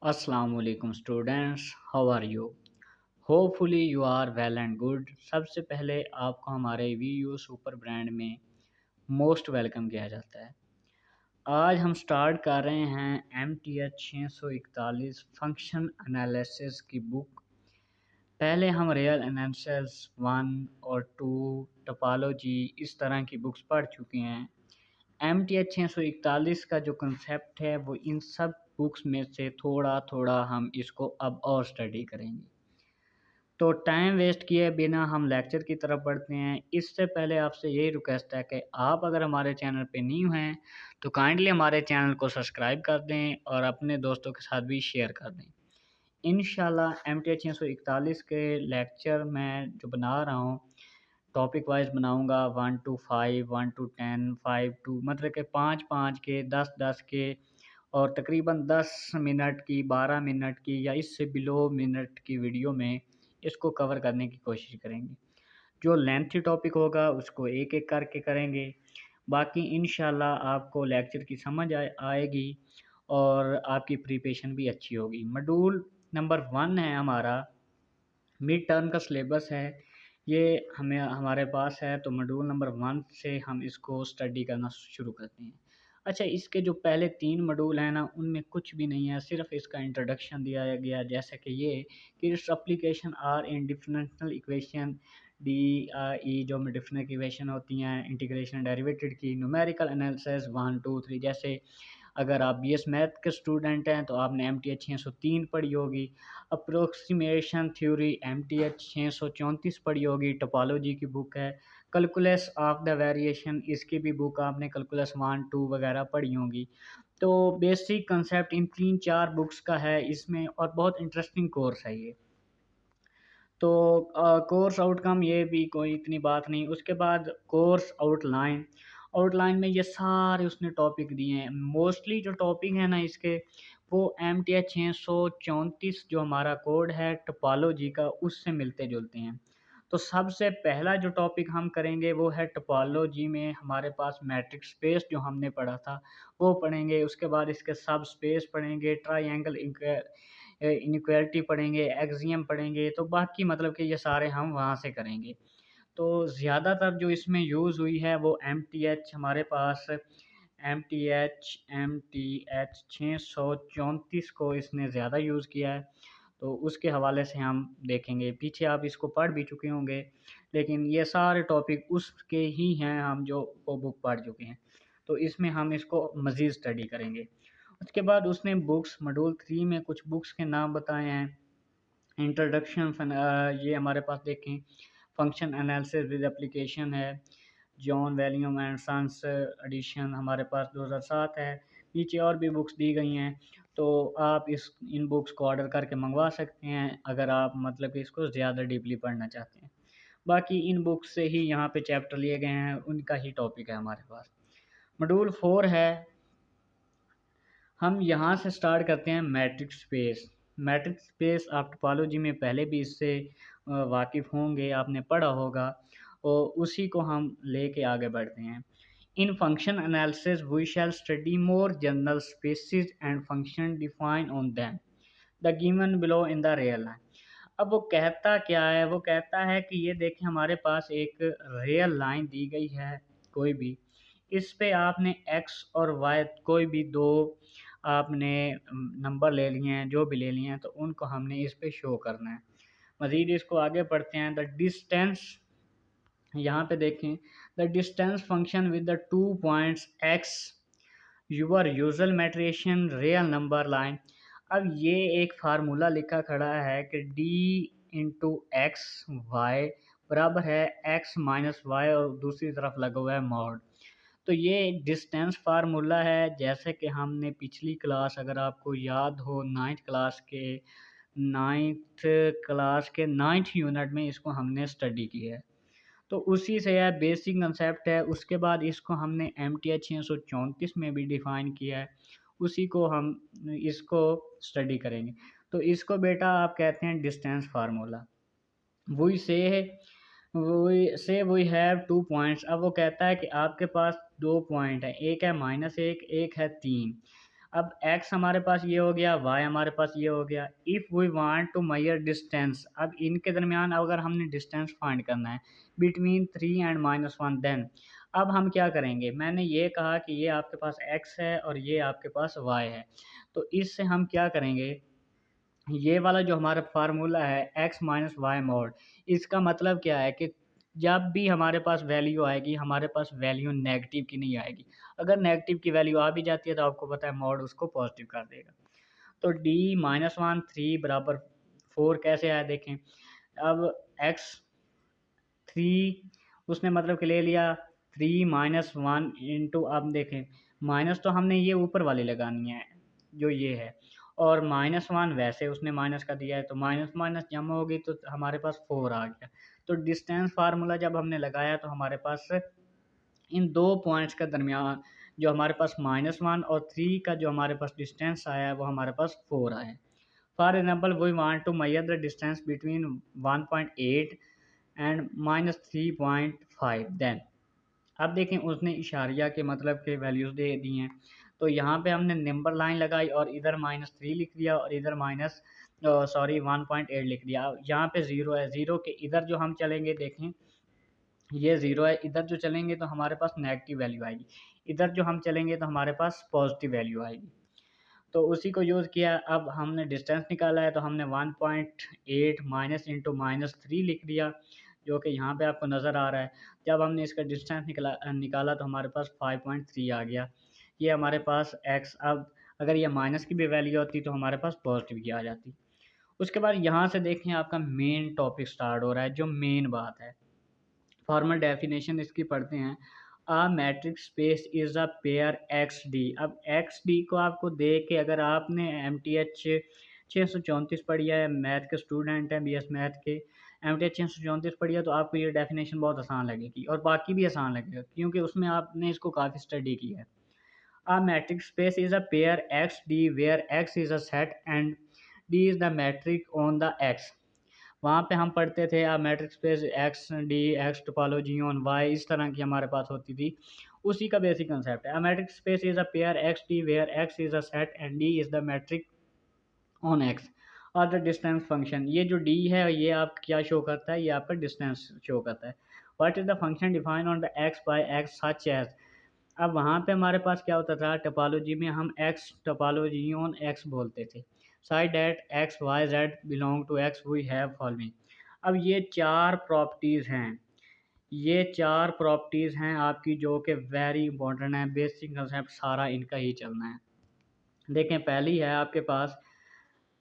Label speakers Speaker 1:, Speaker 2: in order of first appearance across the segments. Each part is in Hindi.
Speaker 1: Assalamu alaikum students, how are you? Hopefully you are well and good. सबसे पहले आपको हमारे वीयू सुपर ब्रांड में मोस्ट वेलकम किया जाता है। आज हम स्टार्ट कर रहे हैं MTH 641 फंक्शन एनालिसिस की बुक। पहले हम रियल एनालिसिस 1 और 2 टोपोलॉजी इस तरह की बुक्स पढ़ चुके हैं। MTH 641 का जो कंसेप्ट है वो इन सब बुक्स में से थोड़ा थोड़ा हम इसको अब और स्टडी करेंगे। तो टाइम वेस्ट किए बिना हम लेक्चर की तरफ बढ़ते हैं। इससे पहले आपसे यही रिक्वेस्ट है कि आप अगर हमारे चैनल पे न्यू हैं तो काइंडली हमारे चैनल को सब्सक्राइब कर दें और अपने दोस्तों के साथ भी शेयर कर दें। इंशाल्लाह MTH 641 के लेक्चर मैं जो बना रहा हूँ टॉपिक वाइज बनाऊंगा 1 to 5, 1 to 10, 5 to मतलब के 5 के 10 के और तकरीबन 10 मिनट की 12 मिनट की या इससे बिलो मिनट की वीडियो में इसको कवर करने की कोशिश करेंगे। जो लेंथी टॉपिक होगा उसको एक एक करके करेंगे। बाकी इंशाल्लाह आपको लेक्चर की समझ आएगी और आपकी प्रिपरेशन भी अच्छी होगी। मॉड्यूल नंबर 1 है हमारा, मिड टर्म का सिलेबस है, ये हमारे पास है। तो मॉड्यूल नंबर 1 से हम इसको स्टडी करना शुरू करते हैं। अच्छा, इसके जो पहले 3 मॉड्यूल हैं ना उनमें कुछ भी नहीं है, सिर्फ इसका इंट्रोडक्शन दिया गया, जैसे कि ये कि its application are in differential equation D E जो डिफरेंशियल इक्वेशन होती हैं, इंटीग्रेशन डेरिवेटिव की, न्यूमेरिकल एनालिसिस 1 2 3। जैसे अगर आप BS मैथ के स्टूडेंट हैं तो आपने MTH 603 पढ़ी होगी। अप्रोक्सीमेशन थ्योरी MTH 634 पढ़ी होगी, टोपोलॉजी की बुक है। कैलकुलस ऑफ द वेरिएशन, इसकी भी बुक आपने कैलकुलस 1 2 वगैरह पढ़ी होंगी। तो बेसिक कंसेप्ट इन 3 4 बुक्स का है इसमें, और बहुत इंटरेस्टिंग कोर्स है ये। तो कोर्स आउटकम ये भी कोई इतनी बात नहीं। उसके बाद कोर्स आउटलाइन, आउटलाइन में ये सारे उसने टॉपिक दिए हैं। मोस्टली जो टॉपिक है ना इसके वो MTH 634 जो हमारा कोड है टोपोलॉजी का उससे मिलते जुलते हैं। तो सबसे पहला जो टॉपिक हम करेंगे वो है टोपोलॉजी में हमारे पास मैट्रिक्स स्पेस जो हमने पढ़ा था वो पढ़ेंगे। उसके बाद इसके सब स्पेस पढ़ेंगे, ट्राइंगल इनइक्वालिटी पढ़ेंगे, एक्सियम पढ़ेंगे। तो बाकी मतलब कि ये सारे हम वहाँ से करेंगे। तो ज़्यादातर जो इसमें यूज़ हुई है वो MTH हमारे पास एम टी एच 634 को इसने ज़्यादा यूज़ किया है। तो उसके हवाले से हम देखेंगे। पीछे आप इसको पढ़ भी चुके होंगे, लेकिन ये सारे टॉपिक उसके ही हैं हम जो वो बुक पढ़ चुके हैं। तो इसमें हम इसको मज़ीद स्टडी करेंगे। उसके बाद उसने बुक्स मॉड्यूल 3 में कुछ बुक्स के नाम बताए हैं। इंट्रोडक्शन ये हमारे पास देखें, फंक्शन एनालिसिस विद एप्लीकेशन है, John volume and sons edition हमारे पास 2007 है। नीचे और भी बुक्स दी गई हैं, तो आप इन बुक्स को ऑर्डर करके मंगवा सकते हैं अगर आप मतलब कि इसको ज़्यादा डीपली पढ़ना चाहते हैं। बाकी इन बुक्स से ही यहाँ पे चैप्टर लिए गए हैं, उनका ही टॉपिक है हमारे पास। मॉड्यूल 4 है, हम यहाँ से स्टार्ट करते हैं मैट्रिक्स स्पेस। मैट्रिक्स स्पेस आप टोपोलॉजी में पहले भी इससे वाकिफ़ होंगे, आपने पढ़ा होगा, और उसी को हम लेके आगे बढ़ते हैं। In function analysis we shall study more general spaces and function define on them the given below in the real line. अब वो कहता क्या है, वो कहता है कि ये देखें हमारे पास एक रियल लाइन दी गई है कोई भी, इस पे आपने x और y कोई भी दो आपने नंबर ले लिए हैं, जो भी ले लिए हैं, तो उनको हमने इस पे शो करना है। मज़ीद इसको आगे पढ़ते हैं। द डिस्टेंस, यहाँ पे देखें, the distance function with the 2 points x your usual metrician real number line. अब ये एक फार्मूला लिखा खड़ा है कि d इंटू एक्स वाई बराबर है x माइनस वाई और दूसरी तरफ लगा हुआ है मॉड। तो ये डिस्टेंस फार्मूला है, जैसे कि हमने पिछली क्लास अगर आपको याद हो नाइन्थ क्लास के 9th यूनिट में इसको हमने स्टडी किया है। तो उसी से यह बेसिक कंसेप्ट है। उसके बाद इसको हमने MTH 634 में भी डिफ़ाइन किया है, उसी को हम इसको स्टडी करेंगे। तो इसको बेटा आप कहते हैं डिस्टेंस फार्मूला। वही से वी हैव 2 पॉइंट्स। अब वो कहता है कि आपके पास 2 पॉइंट हैं, एक है -1, एक है 3। अब x हमारे पास ये हो गया, y हमारे पास ये हो गया। If we want to measure distance, अब इनके दरमियान अगर हमने डिस्टेंस फाइंड करना है बिटवीन 3 एंड -1, देन अब हम क्या करेंगे? मैंने ये कहा कि ये आपके पास x है और ये आपके पास y है। तो इससे हम क्या करेंगे, ये वाला जो हमारा फार्मूला है x माइनस वाई मॉड, इसका मतलब क्या है कि जब भी हमारे पास वैल्यू आएगी, हमारे पास वैल्यू नेगेटिव की नहीं आएगी। अगर नेगेटिव की वैल्यू आ भी जाती है तो आपको पता है मॉड उसको पॉजिटिव कर देगा। तो d -1 3 बराबर 4 कैसे आया देखें। अब x 3 उसने मतलब कि ले लिया, 3 -1 इंटू, अब देखें माइनस तो हमने ये ऊपर वाली लगानी है जो ये है, और -1 वैसे उसने माइनस का दिया है, तो माइनस माइनस जमा होगी तो हमारे पास 4 आ गया। तो डिस्टेंस फार्मूला जब हमने लगाया तो हमारे पास इन दो पॉइंट्स के दरमियान जो हमारे पास -1 और 3 का जो हमारे पास डिस्टेंस आया है वो हमारे पास 4 आया है। For example we want to measure the distance between 1.8 and -3.5, then अब देखें उसने इशारिया के मतलब के वैल्यूज़ दे दी हैं। तो यहाँ पे हमने नंबर लाइन लगाई और इधर -3 लिख दिया और इधर माइनस 1.8 लिख दिया। यहाँ पे ज़ीरो है, ज़ीरो के इधर जो हम चलेंगे देखें ये ज़ीरो है, इधर जो चलेंगे तो हमारे पास नेगेटिव वैल्यू आएगी, इधर जो हम चलेंगे तो हमारे पास पॉजिटिव वैल्यू आएगी। तो उसी को यूज़ किया। अब हमने डिस्टेंस निकाला है तो हमने 1.8 माइनस इंटू -3 लिख दिया, जो कि यहाँ पे आपको नज़र आ रहा है। जब हमने इसका डिस्टेंस निकाला तो हमारे पास 5.3 आ गया। ये हमारे पास x, अब अगर ये माइनस की भी वैल्यू होती तो हमारे पास पॉजिटिव की आ जाती। उसके बाद यहाँ से देखें आपका मेन टॉपिक स्टार्ट हो रहा है, जो मेन बात है। फॉर्मल डेफिनेशन इसकी पढ़ते हैं। अ metric space is a pair X D. अब एक्स डी को आपको देख के, अगर आपने एम टी एच 634 पढ़ी है, मैथ के स्टूडेंट हैं, बी एस मैथ के, एम टी एच 634 पढ़ी है, तो आपको ये डेफिनेशन बहुत आसान लगेगी और बाकी भी आसान लगेगा क्योंकि उसमें आपने इसको काफ़ी स्टडी की है। A metric space is a pair X D where X is a set and D is the metric on the X. वहाँ पे हम पढ़ते थे metric space X D, X topology on Y, इस तरह की हमारे पास होती थी। उसी का बेसिक कंसेप्ट है। Metric space is a pair X D where X is a set and D is the metric on X और द डिस्टेंस फंक्शन। ये जो डी है ये आप क्या शो करता है, ये आपका डिस्टेंस शो करता है। What is the function defined on the X by X such as. अब वहाँ पे हमारे पास क्या होता था, टोपोलॉजी में हम एक्स टोपोलॉजी ऑन एक्स बोलते थे। Side at X Y Z belong to X we have following. अब ये चार प्रॉपर्टीज़ हैं, ये चार प्रॉपर्टीज़ हैं आपकी, जो कि वेरी इंपॉर्टेंट है। बेसिक कंसेप्ट सारा इनका ही चलना है। देखें पहली है आपके पास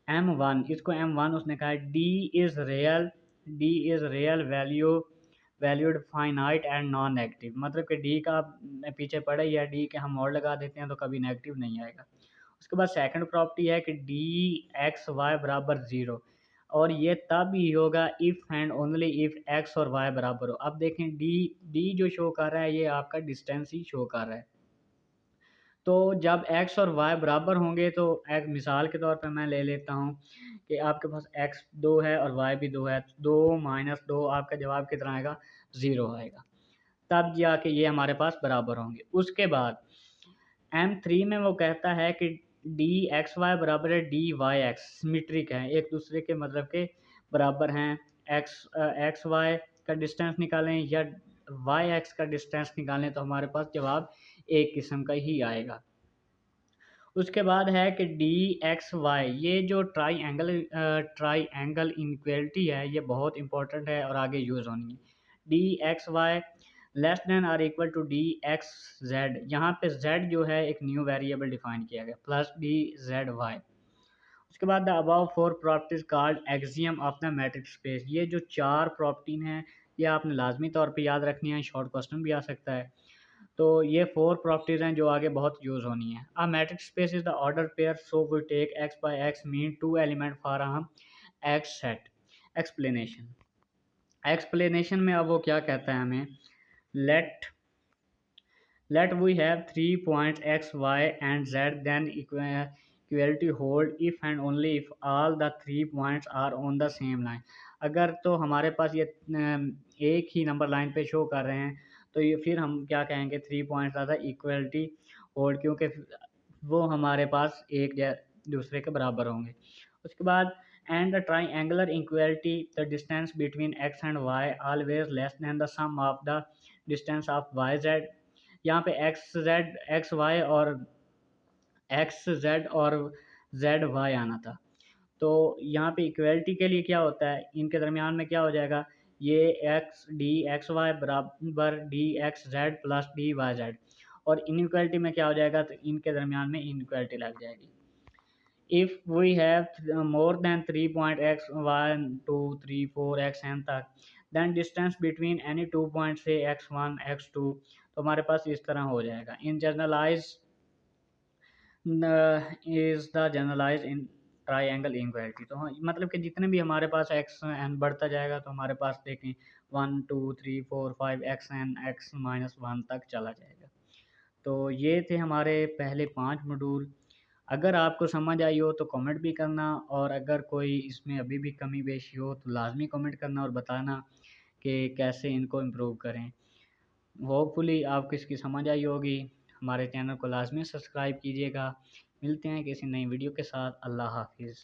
Speaker 1: M1, इसको M1 उसने कहा है D is real, D is real value valued finite and non negative. मतलब कि डी का पीछे पड़ा ही है, डी के हम और लगा देते हैं तो कभी नेगेटिव नहीं आएगा। उसके बाद सेकंड प्रॉपर्टी है कि डी एक्स वाई बराबर ज़ीरो, और ये तब ही होगा if and only if x और वाई बराबर हो। अब देखें डी, डी जो शो कर रहा है ये आपका डिस्टेंस ही शो कर रहा है। तो जब x और y बराबर होंगे तो एक मिसाल के तौर पे मैं ले लेता हूँ कि आपके पास x 2 है और y भी 2 है, 2 माइनस 2 आपका जवाब कितना आएगा, 0 आएगा। तब जाके ये हमारे पास बराबर होंगे। उसके बाद M3 में वो कहता है कि डी एक्स वाई बराबर है डी वाई एक्स, सिमेट्रिक है, एक दूसरे के मतलब के बराबर हैं। एक्स वाई का डिस्टेंस निकालें या वाई एक्स का डिस्टेंस निकालें तो हमारे पास जवाब एक किस्म का ही आएगा। उसके बाद है कि डी एक्स वाई, ये जो ट्राई एंगल इनक्वलिटी है ये बहुत इंपॉर्टेंट है और आगे यूज़ होनी है। D X Y less than or equal to D X Z, यहाँ पे जेड जो है एक न्यू वेरिएबल डिफाइन किया गया, प्लस डी जेड वाई। उसके बाद the above four properties called axiom of the metric space. ये जो चार प्रॉपर्टी हैं ये आपने लाजमी तौर पे याद रखनी है, शॉर्ट क्वेश्चन भी आ सकता है। तो ये फोर प्रॉपर्टीज़ हैं जो आगे बहुत यूज़ होनी है। A metric space is the order pair so we take X by X mean two element for हम एक्स सेट। एक्सप्लेनेशन, एक्सप्लेनेशन में अब वो क्या कहता है हमें, let let we have 3 points x, y and z, then equality hold if and only if all the 3 points are on the same line। अगर तो हमारे पास ये एक ही नंबर लाइन पे शो कर रहे हैं तो ये फिर हम क्या कहेंगे, 3 पॉइंट्स ज़्यादा इक्वलिटी होल्ड, क्योंकि वो हमारे पास एक दूसरे के बराबर होंगे। उसके बाद and the triangular equality the distance between X and Y always less than the sum of the distance of Y Z. यहाँ पे एक्स वाई और एक्स जेड और जेड वाई आना था। तो यहाँ पे इक्वलिटी के लिए क्या होता है, इनके दरमियान में क्या हो जाएगा, ये एक्स वाई बराबर D X Z plus D Y Z. और इनइक्वालिटी में क्या हो जाएगा, तो इनके दरमियान में इनइक्वालिटी लग जाएगी। If we have more than 3.x1 2 3 4 xn तक, then distance between any 2 point से x1 x2, तो हमारे पास इस तरह हो जाएगा। In generalise is the generalise in triangle inequality. तो हाँ, मतलब कि जितने भी हमारे पास एक्स एन बढ़ता जाएगा तो हमारे पास देखें 1 2 3 4 5 xn x-1 तक चला जाएगा। तो ये थे हमारे पहले 5 मॉड्यूल। अगर आपको समझ आई हो तो कमेंट भी करना, और अगर कोई इसमें अभी भी कमी बेशी हो तो लाजमी कमेंट करना और बताना कि कैसे इनको इम्प्रूव करें। होपफुली आपको इसकी समझ आई होगी। हमारे चैनल को लाजमी सब्सक्राइब कीजिएगा। मिलते हैं किसी नई वीडियो के साथ। अल्लाह हाफिज़।